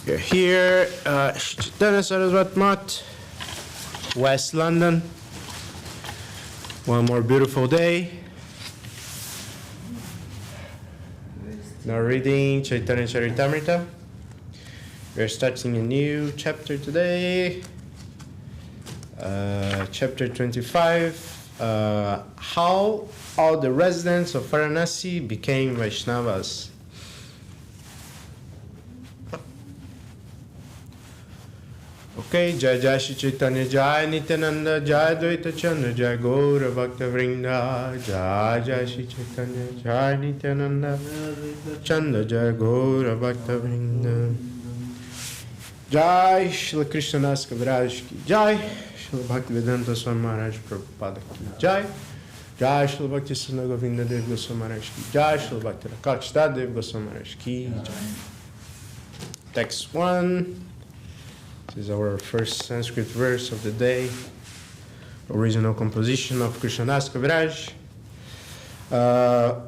We're here, Śrī Caitanya-caritāmṛta Madhya-līlā, West London. One more beautiful day. Now reading Ch.25. We're starting a new chapter today. Chapter 25. How all the residents of Vārāṇasī became Vaiṣṇavas. Okay, Jai Jai Śrī Caitanya, Jai Nityananda, Jai Dvaita Chandra, Jai Gaura Bhakta Vrinda, Jai Jai Śrī Caitanya, Jai Nityananda, Chandra, Jai Gaura Bhakta Vrinda, Jai Srila Krishnadas Kaviraj ki Jai, Srila Bhaktivedanta Swami Maharaj Prabhupada ki Jai, Jai Srila Bhakti Sundar Govinda Dev-Goswami Maharaj ki Jai, Srila Bhakti Rakachita Dev-Goswami Maharaj ki Jai. Text 1. This is our first Sanskrit verse of the day. Original composition of Krishnadas Kaviraj.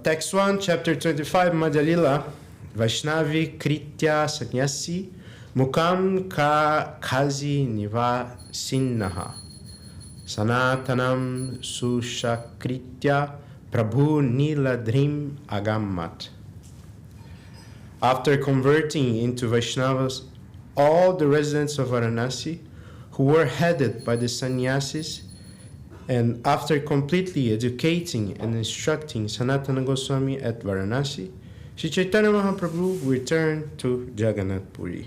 Text 1, chapter 25, Madhya-līlā. Vaiṣṇavi kritya sannyasi mukam ka kazi nivasinnaha sanatanam sushakritya Prabhu niladrim agammat. After converting into Vaishnavas, all the residents of Vārāṇasī, who were headed by the sannyasis, and after completely educating and instructing Sanatana Goswami at Vārāṇasī, Śrī Caitanya Mahaprabhu returned to Jagannath Puri.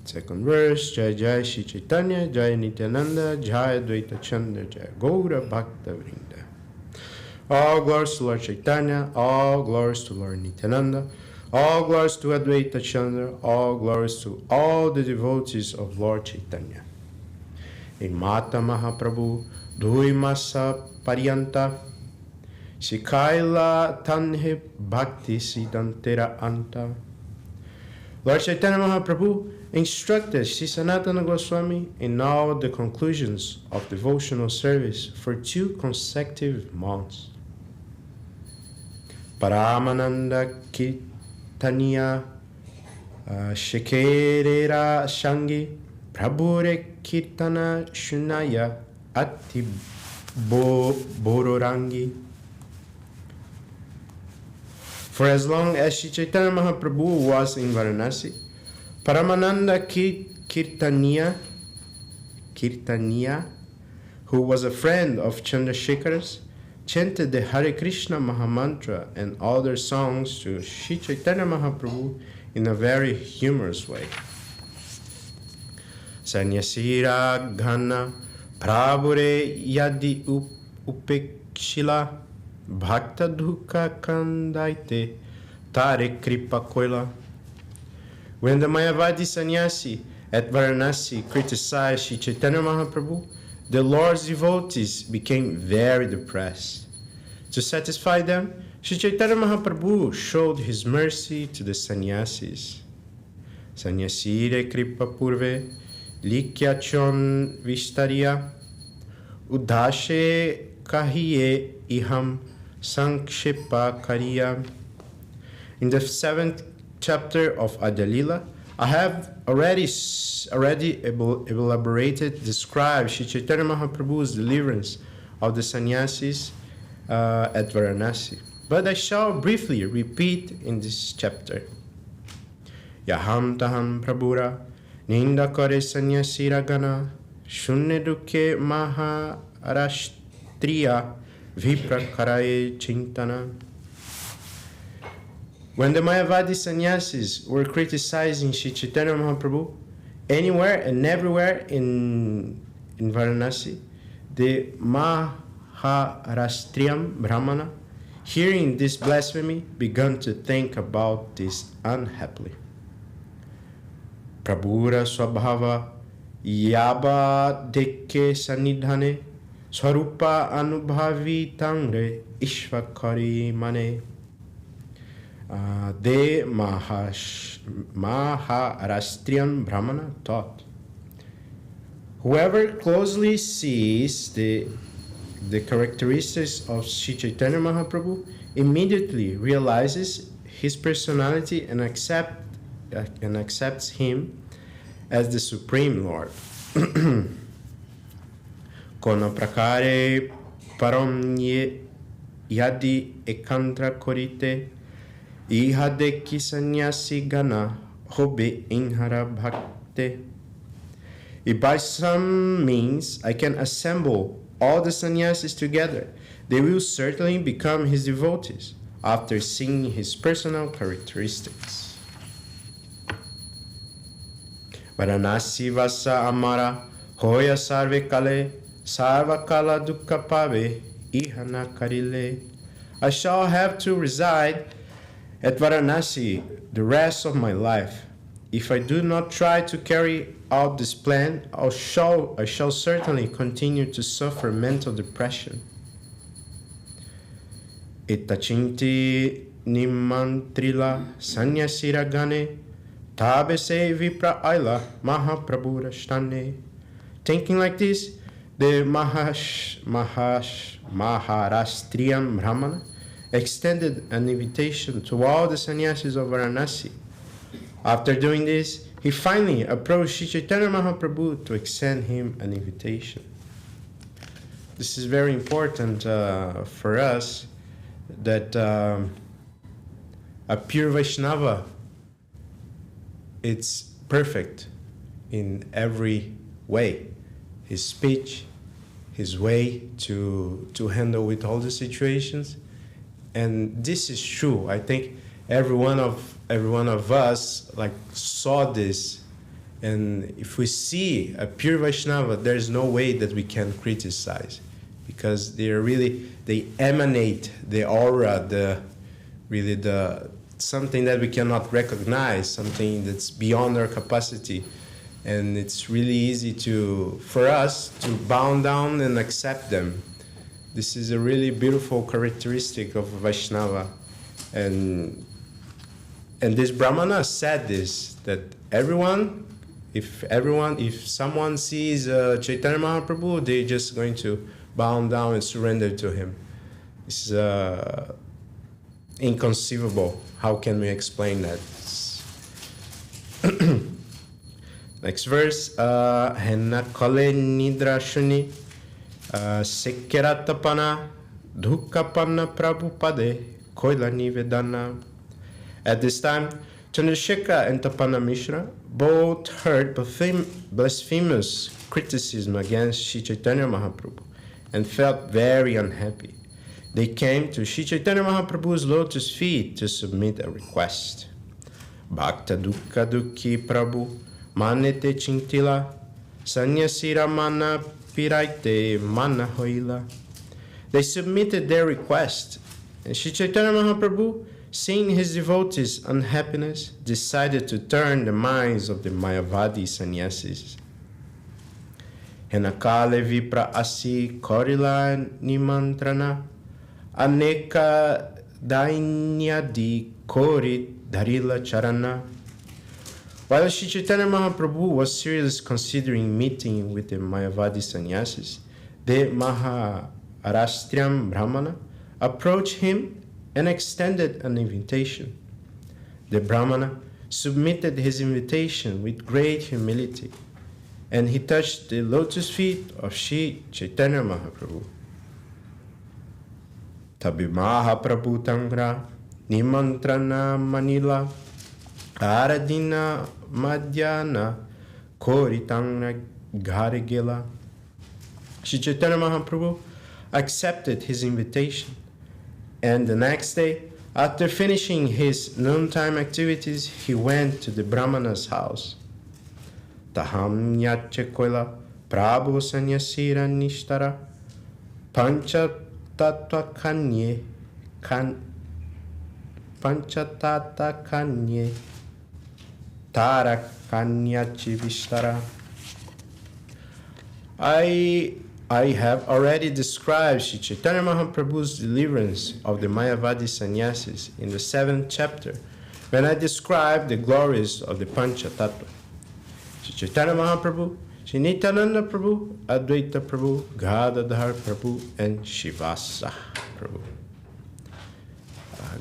Second verse, Jai Jai Śrī Caitanya, Jai Nityananda, Jai Dvaita Chandra, Jai Gaura Bhakta Vrinda. All glories to Lord Chaitanya, all glories to Lord Nityananda, all glories to Advaita Chandra, all glories to all the devotees of Lord Chaitanya. In Mata Mahaprabhu, Dhui Masa Paryanta, Shikaila Tanhe Bhakti Siddhantera Anta. Lord Chaitanya Mahaprabhu instructed Sri Sanatana Goswami in all the conclusions of devotional service for 2 consecutive months. Paramananda Kirtaniya Shekerera Shangi Prabhure Kirtana Shunaya Ati Bororangi. For as long as Śrī Caitanya Mahaprabhu was in Vārāṇasī, Paramananda Kirtaniya, who was a friend of Chandrasekhara's, chanted the Hare Krishna Mahamantra and other songs to Śrī Caitanya Mahaprabhu in a very humorous way. Sanyasira Ghana Prabhure Yadi Upekshila Bhakta Dukha Kandaite Tare Kripa Koila. When the Mayavadi sannyasi at Vārāṇasī criticized Śrī Caitanya Mahaprabhu, the Lord's devotees became very depressed. To satisfy them, Śrī Caitanya Mahaprabhu showed his mercy to the sannyasis. Sannyasire kripa purve likyachon vistariya udashe kahiye iham sankshepa kariya. In the 7th chapter of Madhya-līlā, I have already elaborated, described Śrī Caitanya Mahaprabhu's deliverance of the sannyasis at Vārāṇasī, but I shall briefly repeat in this chapter. Yaham taham prabhura ninda kare sannyasira gana shunne dukke maharashtriya viprakaraye chintana. When the Mayavadi sannyasis were criticizing Śrī Caitanya Mahaprabhu anywhere and everywhere in Vārāṇasī, the Maharashtrian Brahmana, hearing this blasphemy, began to think about this unhappily. Prabhura Swabhava Yaba Dekke Sanidhane Swarupa Anubhavi Tangre Ishvakari Mane. The Maharashtrian Brahmana taught, whoever closely sees the characteristics of Śrī Caitanya Mahaprabhu immediately realizes his personality and accepts him as the Supreme Lord. Kono prakare param yadi ekantra korite ihadeki sannyasi gana hobe inhara bhakte. If by some means I can assemble all the sannyasis together, they will certainly become his devotees after seeing his personal characteristics. Vārāṇasī vasa amara hoya sarve kale sarva kala dukkha pave ihana karile. I shall have to reside at Vārāṇasī the rest of my life. If I do not try to carry out this plan, I shall certainly continue to suffer mental depression. Itachinti nimantrila sanyasiragane tabese vipra aila mahaprabhurashtane. Thinking like this, the Maharashtrian Brahmana extended an invitation to all the sannyasis of Vārāṇasī. After doing this, he finally approached Śrī Caitanya Mahaprabhu to extend him an invitation. This is very important for us, that a pure Vaishnava, it's perfect in every way. His speech, his way to handle with all the situations. And this is true. I think every one of us saw this, and if we see a pure Vaishnava, there's no way that we can criticize, because they emanate the aura, the something that we cannot recognize, something that's beyond our capacity, and it's really easy for us to bow down and accept them. This is a really beautiful characteristic of Vaishnava. And this Brahmana said this, that if someone sees Chaitanya Mahaprabhu, they're just going to bow down and surrender to him. This is inconceivable. How can we explain that? Next verse. Henna kale nidra shuni sekkeratapana dhukkapana prabhupade koila nivedana. At this time, Chandrasekhara and Tapana Mishra both heard blasphemous criticism against Śrī Caitanya Mahaprabhu and felt very unhappy. They came to Śrī Caitanya Mahaprabhu's lotus feet to submit a request. Bhakta dukkha dukkhi Prabhu manete chintila sanyasira mana piraite mana hoila. They submitted their request, and Śrī Caitanya Mahaprabhu, seeing his devotees' unhappiness, decided to turn the minds of the Mayavadi sannyasis. Henakale vipra asi korila nimantrana aneka dainyadi kori dharila charana. While Śrī Caitanya Mahaprabhu was seriously considering meeting with the Mayavadi sannyasis, the Maharashtrian Brahmana approached him and extended an invitation. The Brahmana submitted his invitation with great humility, and he touched the lotus feet of Śrī Caitanya Mahaprabhu. Tabi Mahaprabhu tangra nimantrana manila aradina madhyana koritanga gharigela. Śrī Caitanya Mahaprabhu accepted his invitation, and the next day, after finishing his noontime activities, he went to the Brahmana's house. Dham yache koila Prabhu sanyasira nishtara pancha tattva kanye tara kanyachi vishtara. I have already described Śrī Caitanya Mahaprabhu's deliverance of the Mayavadi sannyasis in the 7th chapter, when I described the glories of the Pancha Tattva. Śrī Caitanya Mahaprabhu, Śrī Nityananda Prabhu, Advaita Prabhu, Gadadhar Prabhu, and Shivasa Prabhu.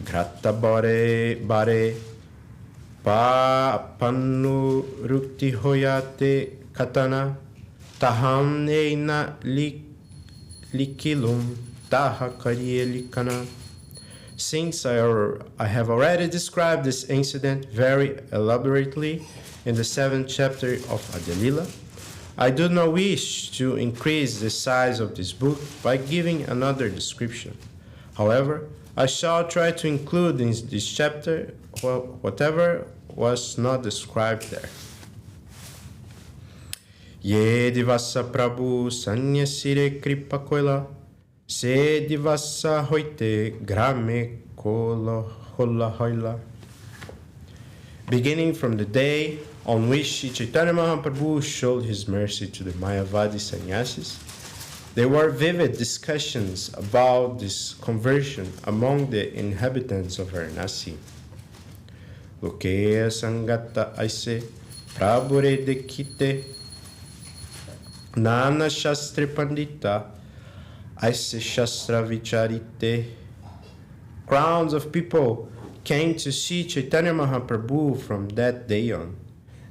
grata bare pa pannu rukti hoyate katana taham neina likilum taha kariye likana. Since I have already described this incident very elaborately in the 7th chapter of Madhya-līlā, I do not wish to increase the size of this book by giving another description. However, I shall try to include in this chapter whatever was not described there. Ye divasa Prabhu sanyasire kripa koila, se divasa hoite grame kola hola hoila. Beginning from the day on which Śrī Caitanya-Mahaprabhu showed his mercy to the Mayavadi sannyasis, there were vivid discussions about this conversion among the inhabitants of Vārāṇasī. Lokeya sangata aise prabhure dekite nana shastra pandita aise shastra vicharite. Crowds of people came to see Chaitanya Mahaprabhu from that day on,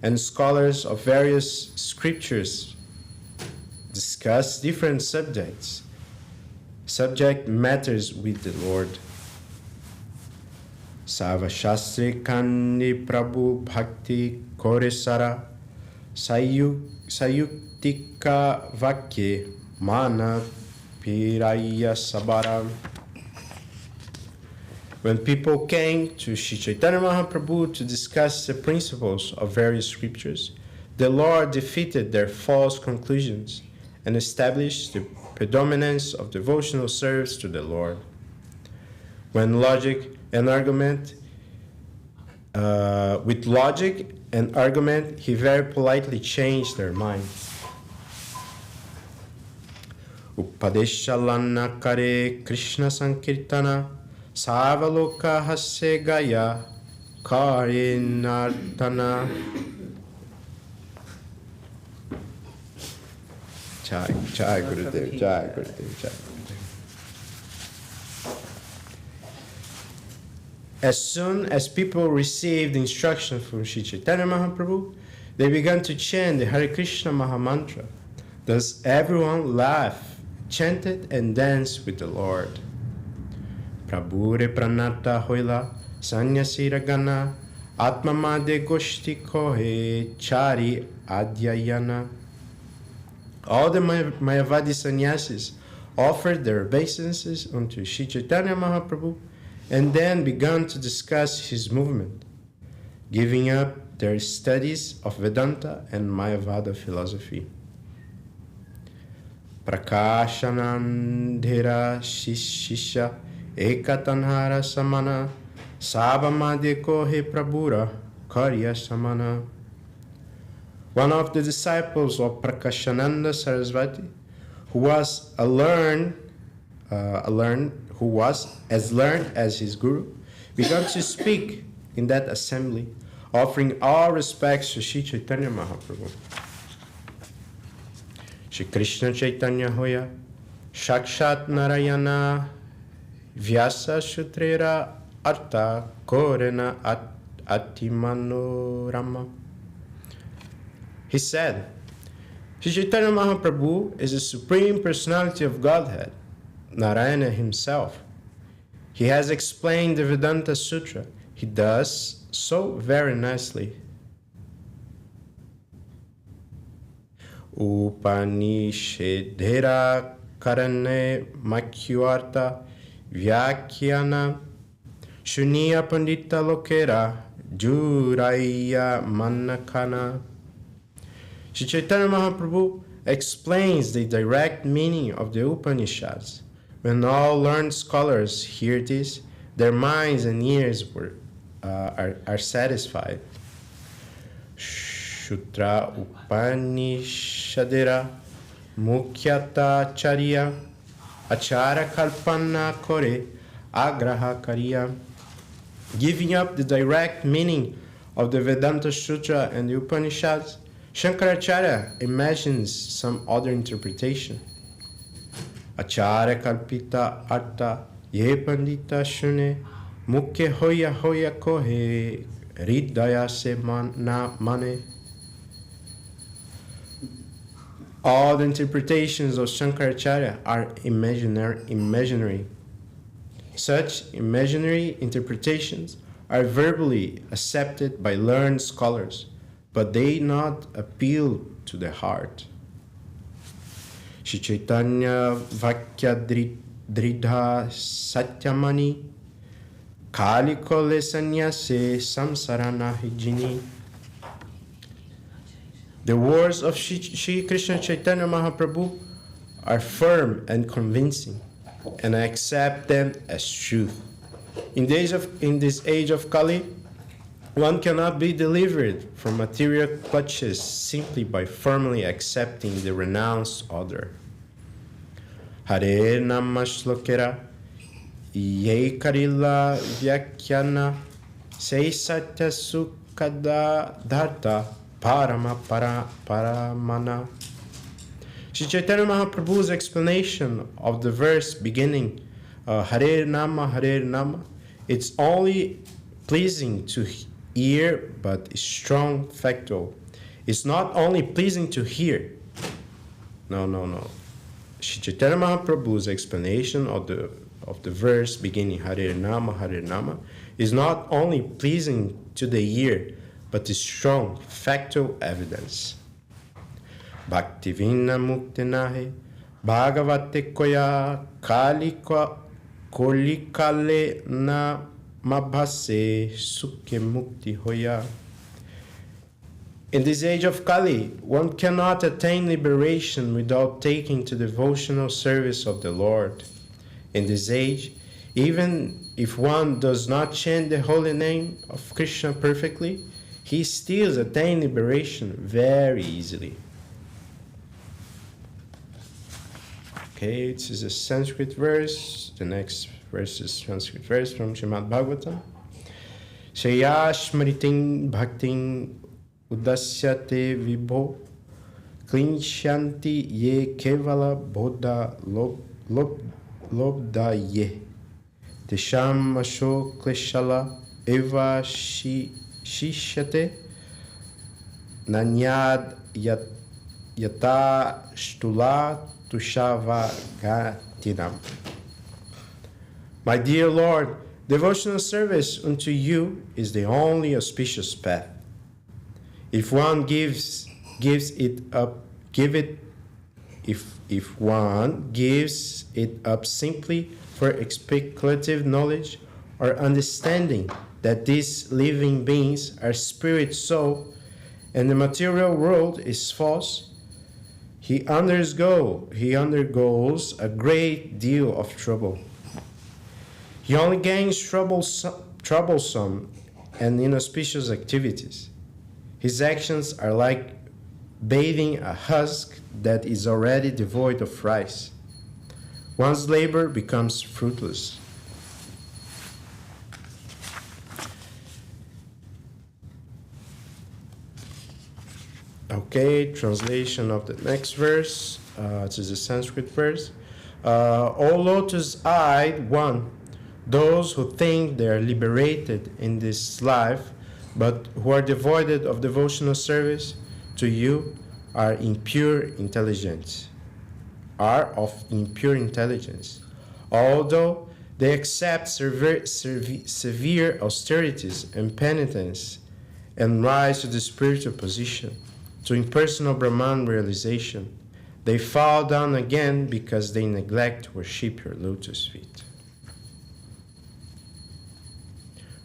and scholars of various scriptures discussed different subject matters with the Lord. Sava Shastri Kandi Prabhu Bhakti Koresara Sayuktika Vakye Mana Piraya Sabaram. When people came to Śrī Caitanya Mahaprabhu to discuss the principles of various scriptures, the Lord defeated their false conclusions and established the predominance of devotional service to the Lord. With logic and argument, he very politely changed their minds. Upadeshalana kare Krishna Sankirtana Savaloka Hase Gaya Karinartana. Jai Gurudev, Jai Gurudev, Jai Gurudev. As soon as people received instruction from Śrī Caitanya Mahaprabhu, they began to chant the Hare Krishna Mahamantra. Thus everyone laughed, chanted, and danced with the Lord. Prabhure pranata hoila sanyasi ragana atmamade goshti kohe chari adyayana. All the Mayavadi sannyasis offered their obeisances unto Śrī Caitanya Mahaprabhu and then began to discuss his movement, giving up their studies of Vedanta and Mayavada philosophy. Prakashanandhira shisha ekatanhara samana sabamade kohe prabhura karya samana. One of the disciples of Prakashananda Sarasvati, who was as learned as his guru, began to speak in that assembly, offering all respects to Śrī Caitanya Mahaprabhu. Shri Krishna Chaitanya Hoya, Shakshat Narayana, Vyasa Shutrera Arta Korena Atimanorama. He said, Śrī Caitanya Mahaprabhu is the Supreme Personality of Godhead, Narayana himself. He has explained the Vedanta Sutra. He does so very nicely. Upanishadera karane makyuarta vyakhyana shuniya pandita lokera juraya manakana. Śrī Caitanya Mahaprabhu explains the direct meaning of the Upanishads. When all learned scholars hear this, their minds and ears are satisfied. Shutra Upanishadera Mukhyata Charya Achara Kalpana Kore Agraha Kariya. Giving up the direct meaning of the Vedanta Sutra and the Upanishads, Shankaracharya imagines some other interpretation. Achara kalpita arta ye pandita shune Mukhe hoya hoya kohe, hridaya se na mane. All the interpretations of Shankaracharya are imaginary. Such imaginary interpretations are verbally accepted by learned scholars, but they not appeal to the heart. Śrī Caitanya vakya dridha satyamani kali kole sanyase samsarana hijini. The words of Shri Krishna Chaitanya Mahaprabhu are firm and convincing, and I accept them as truth. In this age of Kali, one cannot be delivered from material clutches simply by firmly accepting the renounced order. Hare Nama Shlokera Ye Karila Vyakyana Sei Satya Sukkada Dharta Paramana. Śrī Caitanya Mahaprabhu's explanation of the verse beginning Hare Nama, it's only pleasing to hear but strong factual. It's not only pleasing to hear. No. Śrī Caitanya Mahaprabhu's explanation of the verse beginning Hare Nama is not only pleasing to the ear but is strong factual evidence. Bhakti vinna mukti nahe bhagavate koya kolikale na mabhase sukhe mukti hoya. In this age of Kali, one cannot attain liberation without taking to devotional service of the Lord. In this age, even if one does not chant the holy name of Krishna perfectly, he still attains liberation very easily. Okay, this is a Sanskrit verse. The next verse is Sanskrit verse from Srimad Bhagavatam. Shaya smriting bhakting udasyate vibho klinshanti ye kevala bodha lobda ye tesham asho kleshala eva shishyate nanyad yata shtula tushava gatinam. My dear Lord, devotional service unto you is the only auspicious path. If one gives it up simply for speculative knowledge or understanding that these living beings are spirit soul and the material world is false, he undergoes a great deal of trouble. He only gains troublesome and inauspicious activities. His actions are like bathing a husk that is already devoid of rice. One's labor becomes fruitless. Okay, translation of the next verse. This is a Sanskrit verse. O lotus-eyed one, those who think they are liberated in this life, but who are devoid of devotional service to you, are of impure intelligence. Although they accept severe austerities and penitence and rise to the spiritual position, to impersonal Brahman realization, they fall down again because they neglect to worship your lotus feet.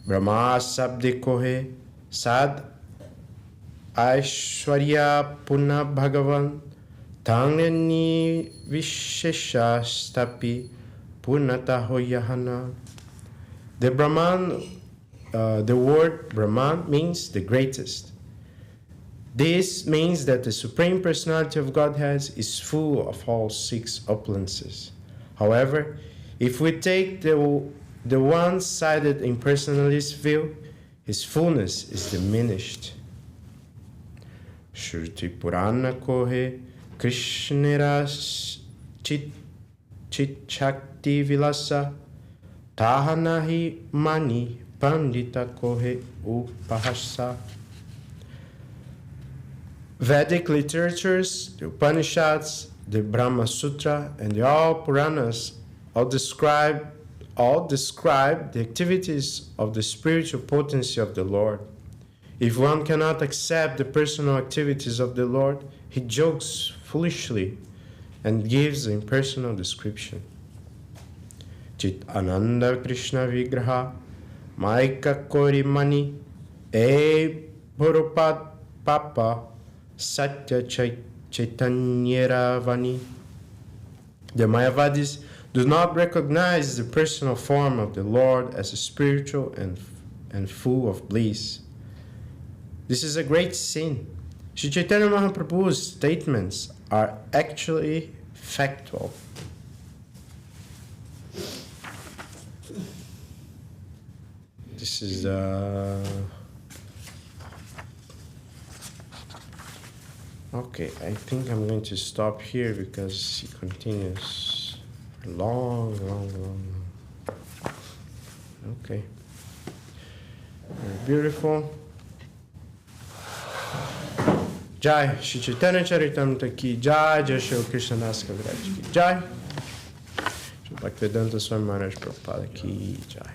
Brahma sabde kohe sad aishwarya punna bhagavan tangani vishesha stapi punata hoyahana. The word Brahman means the greatest. This means that the Supreme Personality of Godhead is full of all six opulences. However, if we take the one-sided impersonalist view, his fullness is diminished. Shruti Purana kohe Krishnera chit chakti vilasa taha nahi mani pandita kohe upahasa. Vedic literatures, the Upanishads, the Brahma Sutra, and the all Puranas all describe the activities of the spiritual potency of the Lord. If one cannot accept the personal activities of the Lord, he jokes foolishly and gives an impersonal description. Chit Ananda Krishna Vigraha Maika Kori Mani E Bhurupad Papa Satya Caitanya-caritāmṛta. The Mayavadis do not recognize the personal form of the Lord as a spiritual and full of bliss. This is a great sin. Śrī Caitanya Mahaprabhu's statements are actually factual. This is okay, I think I'm going to stop here because he continues long. Okay. Very beautiful. Jai Śrī Caitanya-caritāmṛta ki jai, Jai Śrīla Krishnadas Kaviraj ki jai, Śrīla Bhaktivedanta Swami Maharaj Prabhupada ki jai.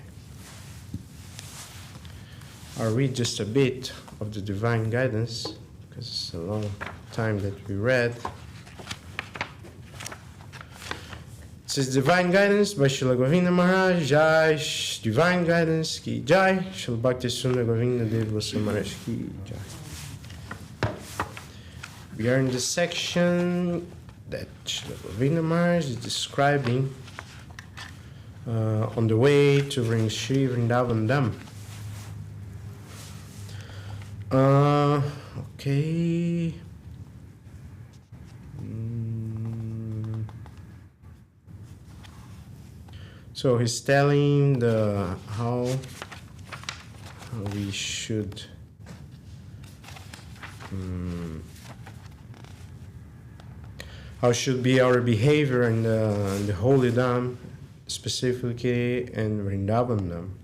I'll read just a bit of the divine guidance because it's a long time that we read. It says divine guidance by Srila Govinda Maharaj, Jai, divine guidance ki jai, Srila Bhakti Sundar Govinda Dev-Goswami Maharaj ki jai. We are in the section that Srila Govinda Maharaj is describing on the way to Shri Vrindavan Dham. Okay. So he's telling how we should how should be our behavior in the holy Dham, specifically in Vrindavan Dham.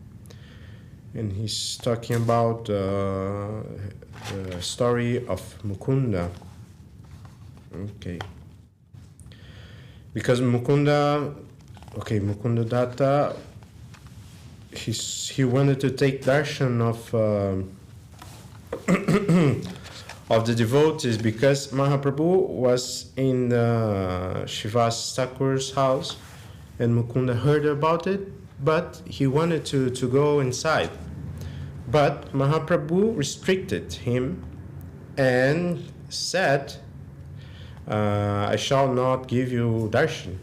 And he's talking about the story of Mukunda. Okay. Because Mukunda Datta, he wanted to take darshan of the devotees because Mahaprabhu was in Shivas Thakur's house and Mukunda heard about it, but he wanted to go inside. But Mahaprabhu restricted him and said, I shall not give you darshan.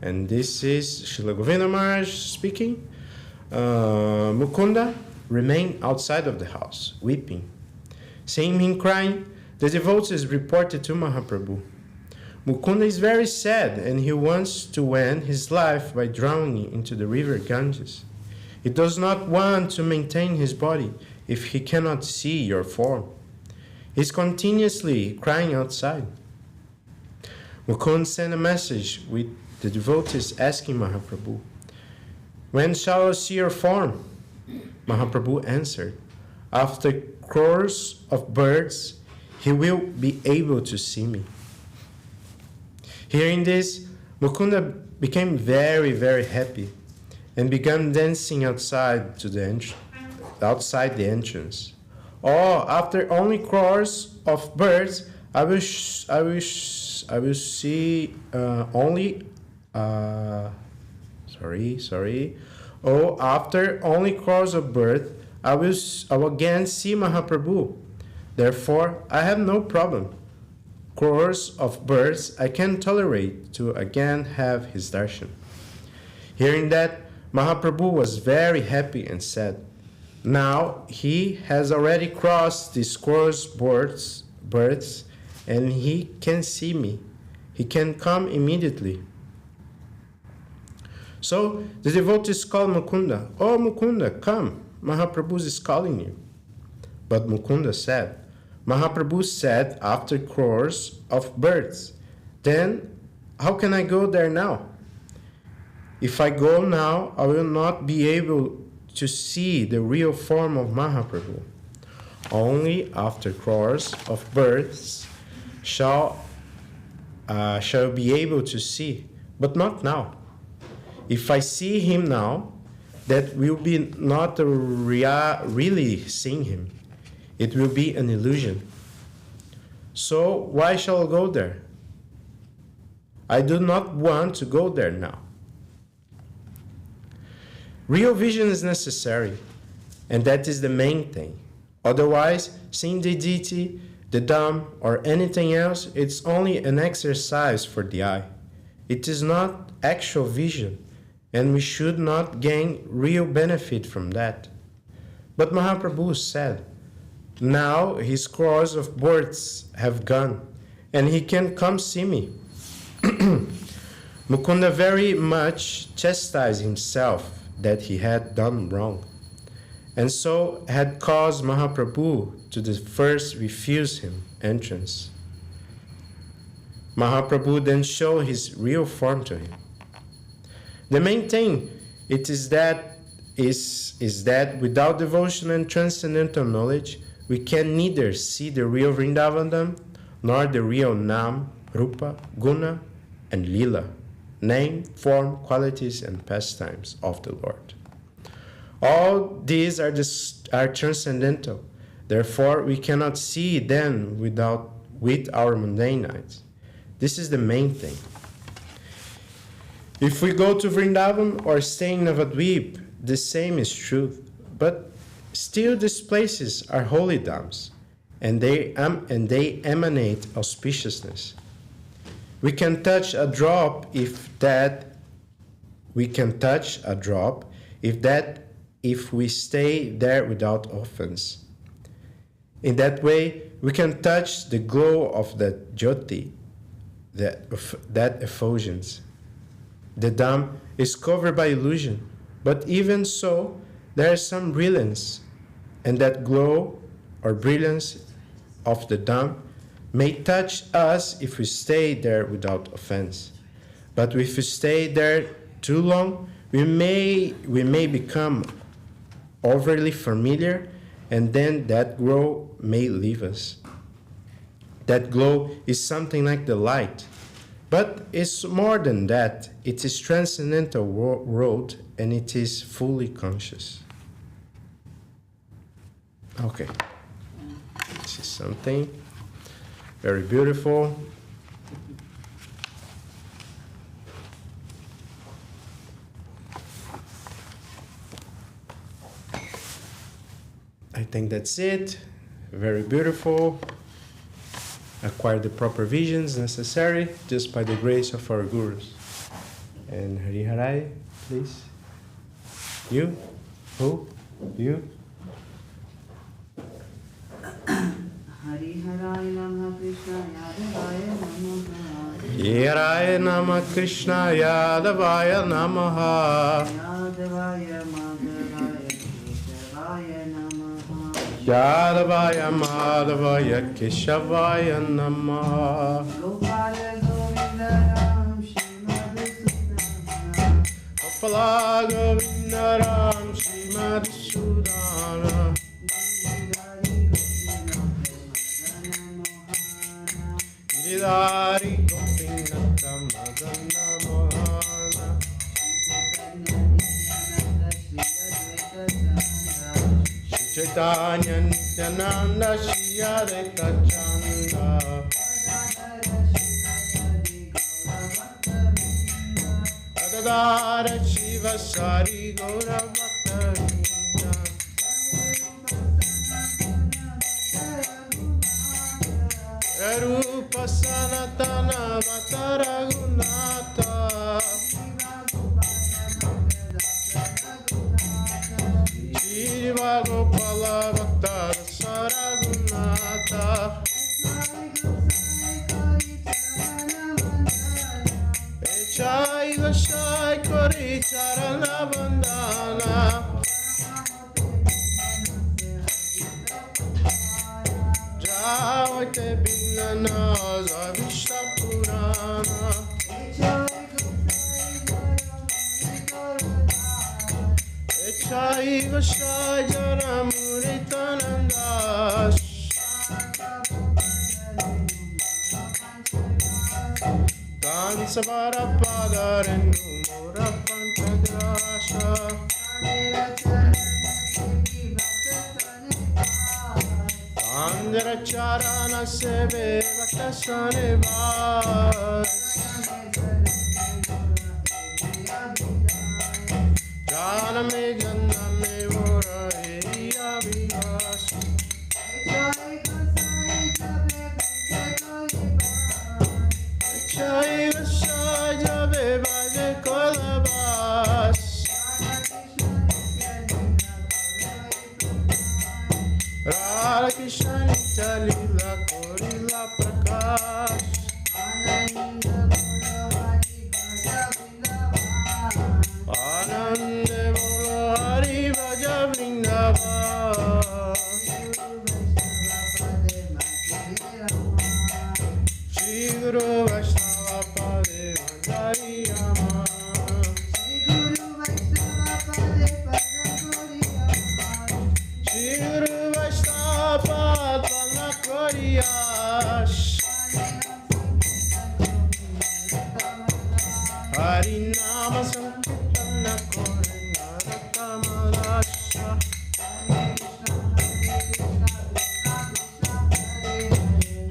And this is Srila Govinda Maharaj speaking. Mukunda remained outside of the house, weeping. Seeing him crying, the devotees reported to Mahaprabhu. Mukunda is very sad and he wants to end his life by drowning into the river Ganges. He does not want to maintain his body if he cannot see your form. He is continuously crying outside. Mukunda sent a message with the devotees asking Mahaprabhu, when shall I see your form? Mahaprabhu answered, after crores of births, he will be able to see me. Hearing this, Mukunda became very, very happy and began dancing outside the entrance. Oh, after only crores of births, I will see only. Oh, after only crores of birth, I will again see Mahaprabhu. Therefore, I have no problem. Crores of births I can tolerate to again have his darshan. Hearing that, Mahaprabhu was very happy and said, now he has already crossed these crores births and he can see me. He can come immediately. So the devotees called Mukunda. Oh, Mukunda, come. Mahaprabhu is calling you. But Mukunda said, Mahaprabhu said after crores of births. Then how can I go there now? If I go now, I will not be able to see the real form of Mahaprabhu. Only after crores of births shall be able to see, but not now. If I see him now, that will be not really seeing him. It will be an illusion. So why shall I go there? I do not want to go there now. Real vision is necessary, and that is the main thing. Otherwise, seeing the deity, the Dham, or anything else, it's only an exercise for the eye. It is not actual vision, and we should not gain real benefit from that. But Mahaprabhu said, now his crores of births have gone, and he can come see me. Mukunda very much chastised himself that he had done wrong, and so had caused Mahaprabhu to first refuse him entrance. Mahaprabhu then showed his real form to him. The main thing is that without devotion and transcendental knowledge, we can neither see the real Vrindavan nor the real Nam, Rupa, Guna, and Lila, name, form, qualities, and pastimes of the Lord. All these are transcendental. Therefore, we cannot see them with our mundane eyes. This is the main thing. If we go to Vrindavan or stay in Navadvip, the same is true. But still, these places are holy dhams, and they emanate auspiciousness. We can touch a drop if we stay there without offense. In that way, we can touch the glow of that jyoti, that effulgence. The Dham is covered by illusion, but even so, there is some brilliance, and that glow or brilliance of the Dham may touch us if we stay there without offense. But if we stay there too long, we may become overly familiar, and then that glow may leave us. That glow is something like the light, but it's more than that. It is transcendental world, and it is fully conscious. Okay, this is something very beautiful. I think that's it. Very beautiful. Acquire the proper visions necessary just by the grace of our gurus. And Hari Harai, please. You? Who? You? Hari Harai Namah Krishna Yadavaya Namaha. Yaraya Namah Krishna Yadavaya Namaha. Yadavaya Madhavaya Keshavaya Namaha. Yadavaya Madhavaya Keshavaya Namaha. Gopala Govinda Ram Śrīmad Sundara. Gopala Govinda Ram Śrīmad Sundara. Giridhari Gopinata Madana Mohana. Śrī Caitanya-caritāmṛta Madhya-līlā. Adadara Shiva Sari Gaura Bhakta-vrinda. Rupa Sanatana Vatara Gunata. Shiva Gopala Vatara Saragunata. Echai Gashai Kori Charana Bandana. Javate Bignana Zavishta Purana. Shaiva Shajana Muritananda Tansavara Padarenu Mura Panchagrasha Andra Charana Seve Vakasane Vas Janame Janame Vora Eya Vivas Chaiva Shajave Vaje Kolabas Radha Krishna Nitya Lila Korila Prakash Anande Bolo Hari Bhaja Vrindavan Shri Guru Vaiṣṇava Pade Madhya-līlā Shri Guru Vaiṣṇava Pade Madhya-līlā Harinama Sankirtana Govinda Maharaj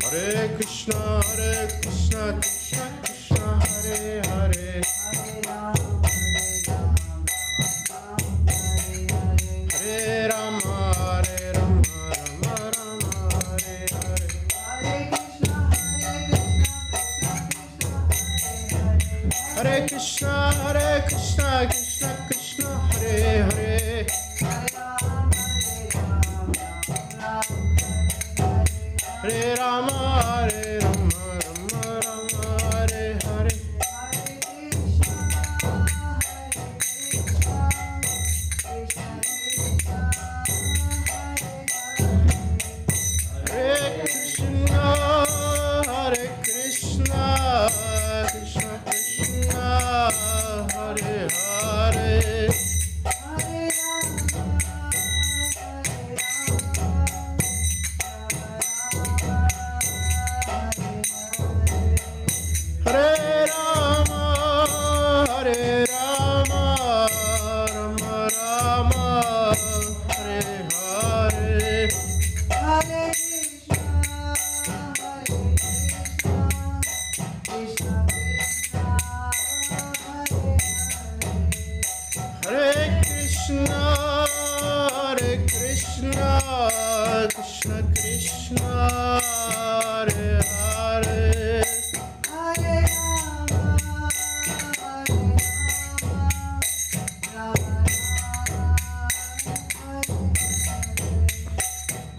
Hare Krishna Krishna Krishna Hare Hare Hare Rama Rama Rama Hare Hare Hare Krishna Krishna Krishna Hare Hare Hare Rama Rama Rama Hare Hare Hare Krishna Krishna Krishna Hare Hare Hare Rama Rama Rama Hare Hare Hare Krishna Krishna Krishna Hare Hare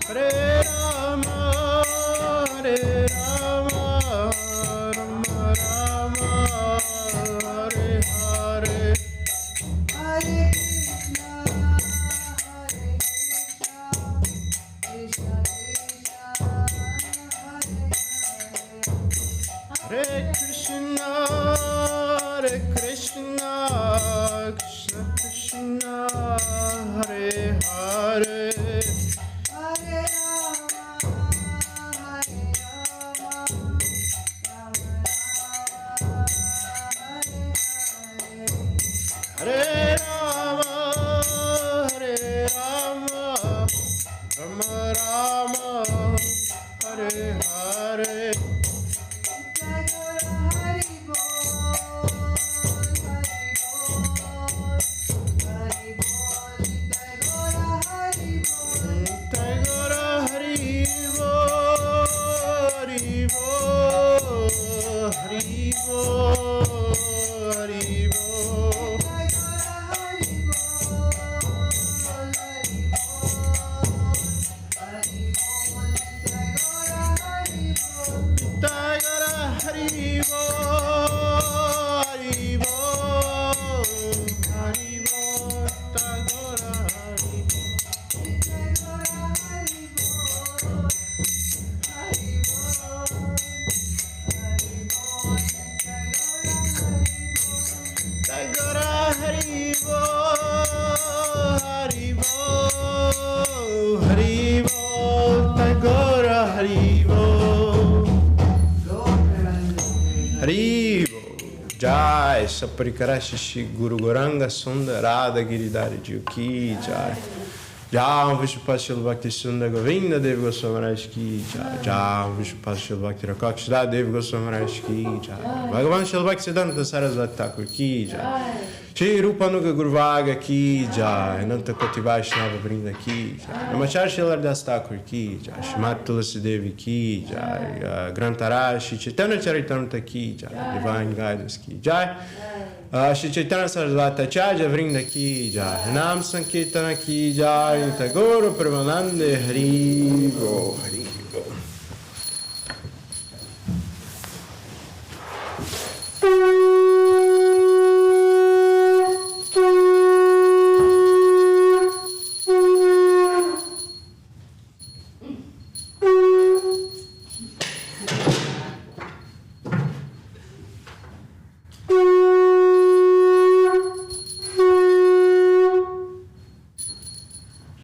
Hare Rama Rama Rama Hare Hare Hare Krishna Krishna Krishna Hare Hare Hare Rama Rama Rama Hare Hare Haribo, Tagora Haribo, Haribo, Jai, Saparikarashi Guru Goranga Sundarada Giridhari Ki Jai. Dham, Vishnupad Srila Bhakti Sundar Govinda Dev-Goswami Maharaj ki Jai. Dham, Vishnupad Srila Bhakti Rakshada Dev-Goswami Maharaj ki Jai. Bhagavan Srila Bhakti Siddhanta Sarasvati Thakur ki Jai. Shri Rupanuga Gurvaga ki Jai. Ananta Koti Vaiṣṇava Vrinda ki Jai. Namachar Srila Das Thakur ki Jai. Śrīmati Tulasi Devi ki Jai. Grantharaj Śrī Caitanya-caritāmṛta ki Jai. Divine Guidance ki Jai. Śrī Caitanya-caritāmṛta Vrinda ki Jai. Nam Sankirtana ki Jai. Tagore Pramanande Haribo Hari.